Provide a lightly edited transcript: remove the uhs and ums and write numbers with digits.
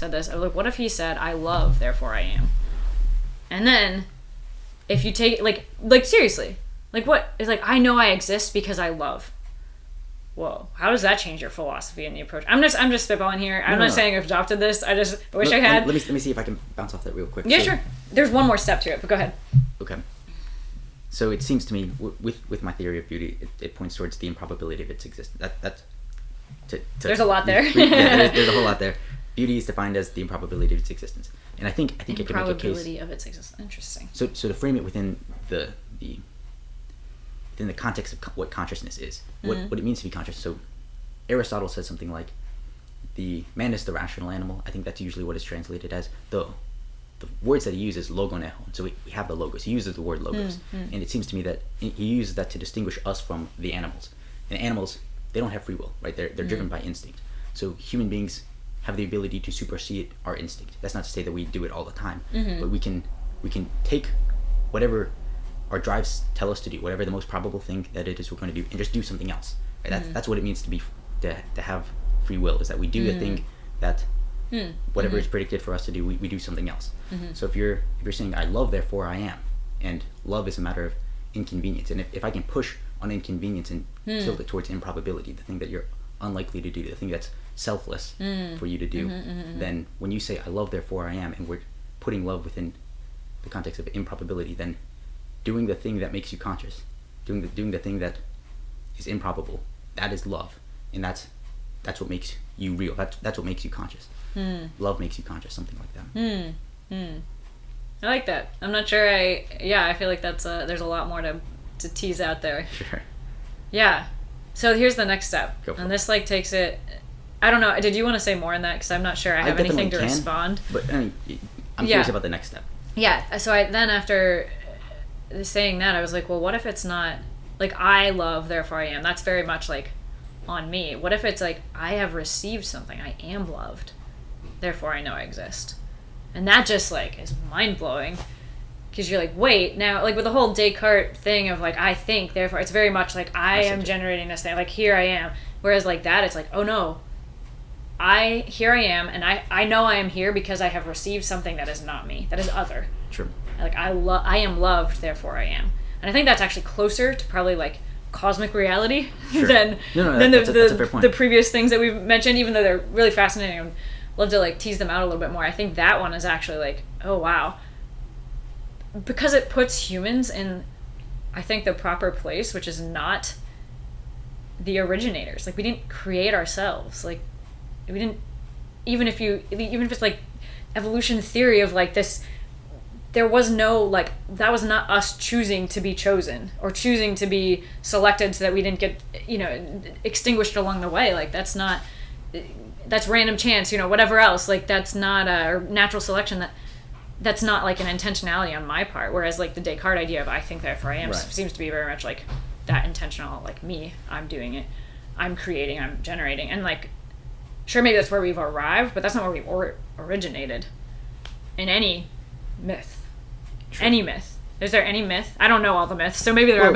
said this. I was like, what if he said, I love, therefore I am? And then, if you take it, like seriously, like what? It's like, I know I exist because I love. Whoa, how does that change your philosophy and the approach? I'm just spitballing here. I'm not saying I've adopted this. I wish I had. Let me see if I can bounce off that real quick. Yeah, sure. There's one more step to it, but go ahead. Okay. So it seems to me, with my theory of beauty, it points towards the improbability of its existence. There's a lot there. There's a whole lot there. Beauty is defined as the improbability of its existence, and I think I can make a case. Improbability of its existence. Interesting. So to frame it within the context of what consciousness is, what it means to be conscious. So Aristotle says something like, the man is the rational animal. I think that's usually what is translated as. The words that he uses, logoneho. So we have the logos. He uses the word logos. And it seems to me that he uses that to distinguish us from the animals. And animals, they don't have free will, right? They're driven by instinct. So human beings have the ability to supersede our instinct. That's not to say that we do it all the time, but we can take whatever our drives tell us to do, whatever the most probable thing that it is we're going to do, and just do something else. Right? That's what it means to have free will, is that we do the thing that whatever is predicted for us to do, we do something else. So if you're saying, I love, therefore I am, and love is a matter of inconvenience, and if I can push on inconvenience and tilt it towards improbability, the thing that you're unlikely to do, the thing that's selfless for you to do, then when you say, I love, therefore I am, and we're putting love within the context of improbability, then doing the thing that makes you conscious, doing the thing that is improbable, that is love, and that's what makes you real. That's what makes you conscious. Love makes you conscious, something like that. I like that. I'm not sure. I feel like that's there's a lot more to tease out there. Sure. Yeah. So here's the next step, and this takes it. I don't know. Did you want to say more on that? Because I'm not sure I have anything to respond. But I'm curious about the next step. Yeah. So then after saying that, I was like, well, what if it's not like I love, therefore I am? That's very much like on me. What if it's like I have received something, I am loved, therefore I know I exist? And that just is mind blowing, because you're like, wait, now with the whole Descartes thing of I think, therefore it's very much like I am generating this thing, here I am. Whereas that, it's oh no, here I am, and I know I am here because I have received something that is not me, that is other. Sure. I am loved, therefore I am. And I think that's actually closer to probably cosmic reality than the previous things that we've mentioned, even though they're really fascinating. I'd love to tease them out a little bit more. I think that one is actually oh wow, because it puts humans in, I think, the proper place, which is not the originators. We didn't create ourselves. We didn't, even if it's evolution theory of this, there was no that was not us choosing to be chosen or choosing to be selected so that we didn't get extinguished along the way. That's random chance, whatever else. That's not a natural selection. That's not an intentionality on my part. Whereas the Descartes idea of I think, therefore I am seems to be very much that intentional. Me, I'm doing it, I'm creating, I'm generating, and sure, maybe that's where we've arrived, but that's not where we originated in any myth. Sure. Any myth. Is there any myth? I don't know all the myths, so maybe there are